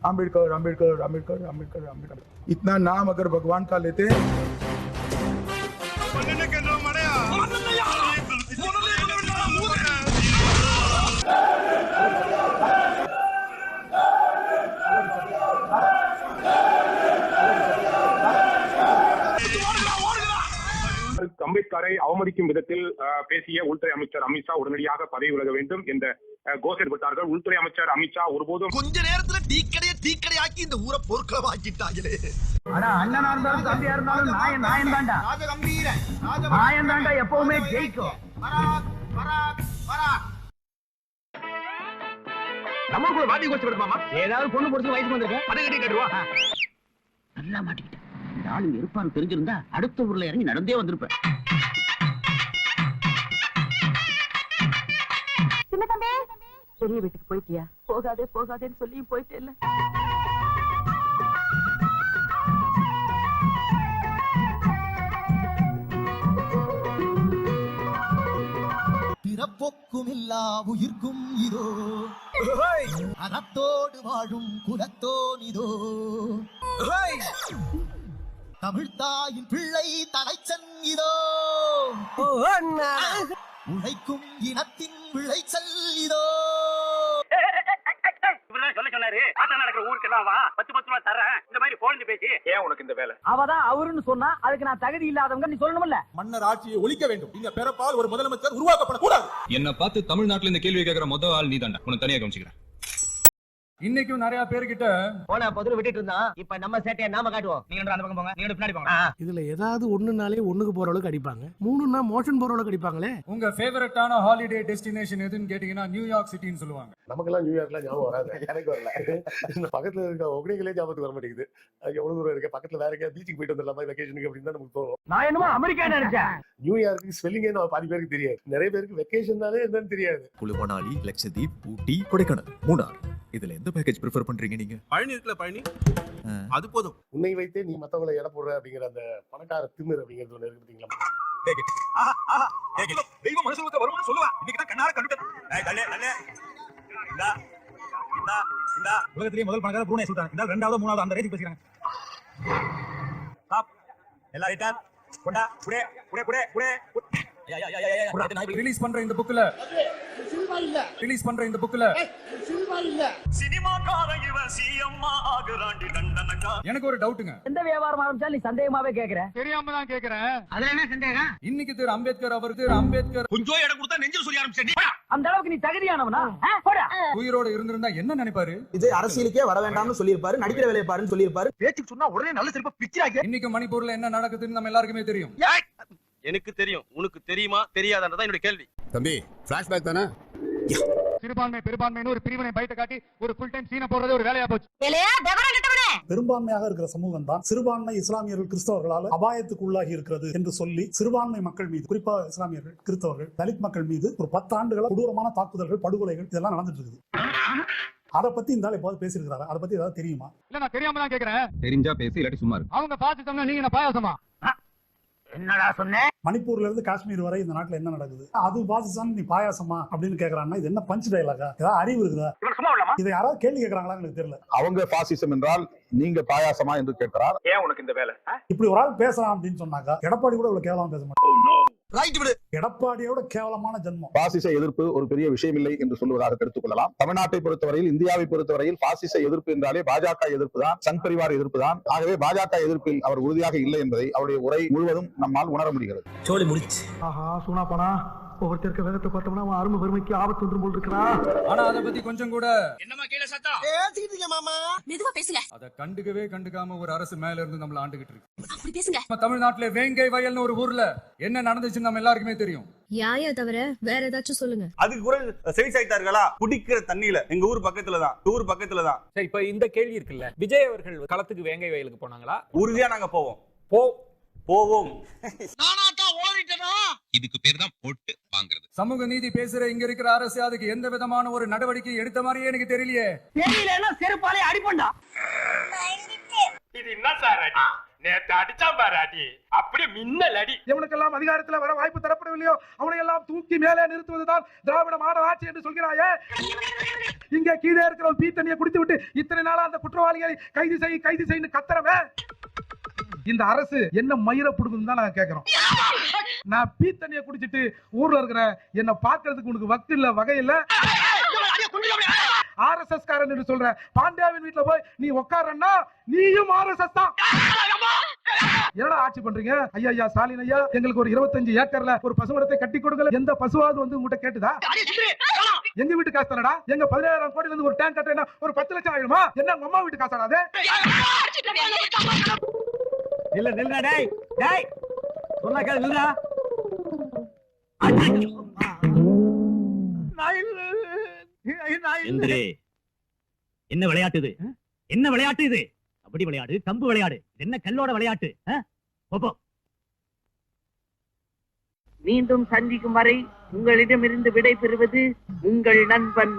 आम्बेडकर आम्बेडकर आम्बेडकर आम्बेडकर आम्बेडकर इतना नाम अगर भगवान का लेते हैं அம்பேத்கரை அவமதிக்கும் விதத்தில் பேசிய உள்துறை அமைச்சர் அமித்ஷா உடனடியாக பதவி விலக வேண்டும் என்ற கோஷம் விட்டார்கள். உள்துறை அமைச்சர் அமித்ஷா ஒருபோதும் கொஞ்ச நேரத்துல டீக்கடை ஆக்கி இந்த ஊரை போர்க்களம் ஆக்கிட்டாங்களே. ஆனா அண்ணனா இருந்தாலும் தம்பியா இருந்தாலும் நாயன் தாண்டா. நாயன் தாண்டா எப்பவுமே ஜெயிக்கும். நமக்குள்ள வாதி கோச்சு விடுமாமா. ஏதாவது பொண்ணு பொறுத்து வயசுக்கு வந்திருக்க அதை கட்டி கட்டுவா. நல்லா மாட்டிக்கிட்டேன். இந்த ஆளுங்க இருப்பான்னு தெரிஞ்சிருந்தா அடுத்த ஊர்ல இறங்கி நடந்தே வந்திருப்பேன். சின்ன தம்பி பெரிய வீட்டுக்கு போயிட்டியா? போகாதேன்னு சொல்லி போயிட்டே இல்ல. பிறப்பொக்கும் இல்லா உயிர்க்கும் இதோ அறத்தோடு வாழும் குலத்தோன் இதோ தமிழ்த்தாயின் பிள்ளை தலைச்சன் இதோ உழைக்கும் இனத்தின் விளைச்சல் இதோ. சொல்ல சொன்னாரு நடக்கிற ஊருக்கெல்லாம் வா 10 ரூபா தரேன். இந்த மாதிரி போன் பேசி ஏன் உனக்கு இந்த வேலை? அவதான் அவருன்னு சொன்னா அதுக்கு நான் தகுதி இல்லாதவங்க நீ சொல்லணும்ல. மன்னர் ஆட்சியை ஒழிக்க வேண்டும். இங்க பிறப்பால் ஒரு முதலமைச்சர் உருவாக்கப்படக்கூடாது. என்ன பார்த்து தமிழ்நாட்டுல இந்த கேள்வி கேட்கிற முதல் ஆள் நீ தாண்டா. உன்னை தனியா கவனிச்சுக்கிறேன். இன்னைக்கும் நிறைய பேர்கிட்ட போன பதில் விட்டுட்டு இருந்தான். இப்ப நம்ம சேட்டையை நாம காட்டுவோம். நீங்க அந்த பக்கம் போங்க, நீங்க பின்னாடி போங்க. இதுல ஏதாவது ஒண்ணுனாலே ஒண்ணுக்கு போற அளவுக்கு அடிப்பாங்க, 3னா மோஷன் போற அளவுக்கு அடிப்பாங்களே. உங்க ஃபேவரட்டான ஹாலிடே டெஸ்டினேஷன் எதுன்னு கேட்டீங்கன்னா நியூயார்க் சிட்டின்னு சொல்லுவாங்க. நமக்கெல்லாம் நியூயார்க்லாம் ஞாபகம் வராது. எனக்கு வரல. பக்கத்துல இருக்க ஒகேனக்கலே ஞாபகத்துக்கு வர மாட்டேங்குது. அது எவ்வளவு தூரம் இருக்கு, பக்கத்துல வேற எங்கேயா பீச்சுக்கு போயிட்டு வந்துடலாமா வெக்கேஷனுக்கு அப்படின்னு தான் நமக்கு தோணும். நான் என்னமோ அமெரிக்கா நினைச்சேன். நியூயார்க்கு ஸ்பெல்லிங்கே பாதி பேருக்கு தெரியாது. நிறைய பேருக்கு வெக்கேஷன்னாலே என்னன்னு தெரியாது. குழு மணாலி, லட்சதீப், ஊட்டி, கொடைக்கானல், மூணார், இதுல எந்த பேக்கேஜ் ப்ரிஃபர் பண்றீங்க நீங்க? பழனி இருக்குல்ல, பழனி அது போதும். உன்னை வைத்தே நீ மத்தவங்களை எடை போடுற அப்படிங்கிற அந்த பணக்கார திமிர் அப்படிங்கிறது ஒண்ணு இருக்கு பாத்தீங்களா? தெய்வம் மனுஷனுக்கு வருமானு சொல்லுவா. இன்னைக்கு தான் கண்ணார கண்டுட்டேன். உலகத்திலேயே முதல் பணக்கார ப்ரூனே சுல்தான். இந்த ரெண்டாவது மூணாவது அந்த ரேஞ்சுக்கு பேசிக்கிறாங்க. எல்லாம் ரைட்டா கொண்டா குடே குடே குடே குடே ரிலீஸ் பண்ற இந்த புக்ல எனக்கு ஒரு டவுட்டுங்க. எந்த வியாபாரம் ஆரம்பிச்சாலும் நீ சந்தேகமாவே கேக்குற. தெரியாம தான் கேக்குறேன். அதுல என்ன சந்தேகம்? இன்னைக்கு திரு அம்பேத்கர் அம்பேத்கர் கொஞ்சம் இடம் கொடுத்தா நெஞ்சில் சொல்லி ஆரம்பிச்சேன். அந்த அளவுக்கு நீ தகுதியானவனா? உயிரோட இருந்திருந்தா என்ன நினைப்பாரு? இது அரசியலுக்கே வர வேண்டாம்னு சொல்லியிருப்பாரு. நடிக்கிற வேலையை பாருன்னு சொல்லியிருப்பாரு. பேச்சுக்கு சொன்னா உடனே நல்ல சிறப்பா பிச்சிராங்க. இன்னைக்கு மணிப்பூர்ல என்ன நடக்குதுன்னு நம்ம எல்லாருக்குமே தெரியும். எனக்கு தெரியும், உனக்கு தெரியுமா தெரியாதன்றதான் என்னோட கேள்வி. தம்பி பிளாஷ்பேக் தானே? சிறுபான்மை பெரும்பான்மைன்னு ஒரு பிரிவினை பைட்ட காட்டி ஒரு ஃபுல் டைம் சீனை போடுறது ஒரு வேலையா போச்சு. பெரும்பான்மையாக இருக்கிற சமூகம் தான் சிறுபான்மை இஸ்லாமியர்கள் கிறிஸ்தவர்களால் அபாயத்துக்கு உள்ளாகி இருக்கிறது என்று சொல்லி சிறுபான்மை மக்கள் மீது, குறிப்பாக இஸ்லாமியர்கள், கிறிஸ்தவர்கள், தலித் மக்கள் மீது ஒரு 10 ஆண்டுகள் கொடூரமான தாக்குதல்கள், படுகொலைகள் இதெல்லாம் நடந்துட்டு இருக்குது. அதை பத்தி இந்த ஆள் எப்போது பேசியிருக்கிறாரு? அதை பத்தி ஏதாவது தெரியுமா? இல்ல நான் தெரியாம தான் கேக்குறேன். தெரிஞ்சா பேசி, இல்லாட்டி சும்மா இருக்கு. அவங்க பாத்துட்டோம்னா நீங்க பாயாசமா? என்னடா சொன்ன? மணிப்பூர்ல இருந்து காஷ்மீர் வரை இந்த நாட்டுல என்ன நடக்குது? அது பாகிஸ்தான், நீ பாயாசமா அப்படின்னு கேக்குறாங்கன்னா இது என்ன பஞ்ச் டயலாகா? ஏதாவது அறிவு இருக்குதா? இதை யாராவது கேள்வி கேட்கறாங்களா எனக்கு தெரியல. அவங்க பாசிசம் என்றால் நீங்க பாயாசமா என்று கேட்கிறார். ஏன் உனக்கு இந்த வேலை? இப்படி ஒரு ஆள் பேசலாம் அப்படின்னு சொன்னாக்கா எடப்பாடி கூட இவ்வளவு கேவலமா பேச மாட்டாங்க. எடப்பாடியோட கேவலமான ஜென்மம். பாசிச எதிர்ப்பு ஒரு பெரிய விஷயம் இல்லை என்று சொல்வதாக எடுத்துக் கொள்ளலாம். தமிழ்நாட்டை பொறுத்தவரையில், இந்தியாவை பொறுத்தவரையில் பாசிச எதிர்ப்பு என்றாலே பாஜக எதிர்ப்பு தான், சங் பரிவார் எதிர்ப்பு தான். ஆகவே பாஜக எதிர்ப்பில் அவர் உறுதியாக இல்லை என்பதை அவருடைய உரை முழுவதும் நம்மால் உணர முடிகிறது. சோலி முடிச்சு. ஆஹா சூனா போனா ஒவ்வொருத்தருக்கு வேகத்தை பார்த்தோம்னா அவன் அருமை பெருமைக்கு ஆபத்து வந்துரும் போல் இருக்கிறா. ஆனா அதை பத்தி கொஞ்சம் கூட என்னமா கீழ சத்தம் பேசிக்கிட்டீங்க மாமா. மெதுவா பேசுங்க. அதை கண்டுக்காம ஒரு அரசு மேல இருந்து நம்மள ஆண்டுகிட்டு இருக்கு. அப்படி பேசுங்க. நம்ம தமிழ்நாட்டுல வேங்கை வயல்னு ஒரு ஊர்ல என்ன நடந்துச்சுன்னு நம்ம எல்லாருக்குமே தெரியும். யாயா தவிர வேற ஏதாச்சும் சொல்லுங்க. அதுக்கு கூட செவி சாய்த்தார்களா? குடிக்கிற தண்ணியில எங்க ஊர் பக்கத்துல தான். சரி, இப்ப இந்த கேள்வி இருக்குல்ல, விஜய் அவர்கள் களத்துக்கு வேங்கை வயலுக்கு போனாங்களா? உறுதியா நாங்க போவோம். இதுக்கு பேர் தான் போட்டு வாங்குறது. சமூக நீதி பேசுற இங்க இருக்கிற அரசு அதுக்கு எந்த விதமான ஒரு நடவடிக்கை எடுத்த மாதிரியே எனக்கு தெரியலையே. தெரியலன்னா செருப்பாலே அடிப்பண்டா. இது என்ன சார்? நேத்து அடிச்சான் பாரு அடி, அப்படியே மின்னல் அடி. எவனுக்கெல்லாம் அதிகாரத்தில் வர வாய்ப்பு தரப்படவில்லையோ அவனை எல்லாம் தூக்கி மேலே நிறுத்துவதுதான் திராவிட மாடல் ஆட்சி என்று சொல்கிறாயே. இங்கே கீழே இருக்கிற பீ தண்ணியை குடித்து விட்டு இத்தனை நாளா அந்த குற்றவாளிகளை கைது செய்யு கத்துறவே. இந்த அரசு என்ன மயிர புடுங்குன்னு தான் நாங்க கேட்கிறோம். நான் பீ தண்ணியை குடிச்சிட்டு ஊர்ல இருக்கிற என்ன பாக்குறதுக்கு உனக்கு வக்கு இல்ல, வகை இல்ல. RSS காரன் என்று சொல்ற பாண்டியாவின் வீட்டுல போய் நீ உட்காரன்னா நீயும் RSS தான். என்னடா ஆட்சி பண்றீங்க? ஐயா ஸ்டாலின் ஐயா, எங்களுக்கு ஒரு 25 ஏக்கர்ல ஒரு பசுமரத்தை கட்டி கொடுக்கல. எந்த பசுவாவது வந்து உங்ககிட்ட கேட்டுதா? எங்க வீட்டு காசு தானடா. எங்க 17,000 கோடியில இருந்து ஒரு டேங்க் கட்டினா ஒரு 10 லட்சம் ஆயிடுமா? என்ன உங்க அம்மா வீட்டு காசாடாது? இல்ல நில்லுடா டேய் டேய், சொன்னா கேளு நில்லுடா. என்ன விளையாட்டு இது? என்ன விளையாட்டு இது? கபடி விளையாடு, கம்பு விளையாடு, என்ன கல்லோட விளையாட்டு? மீண்டும் சந்திக்கும் வரை உங்களிடமிருந்து விடை பெறுவது உங்கள் நண்பன்.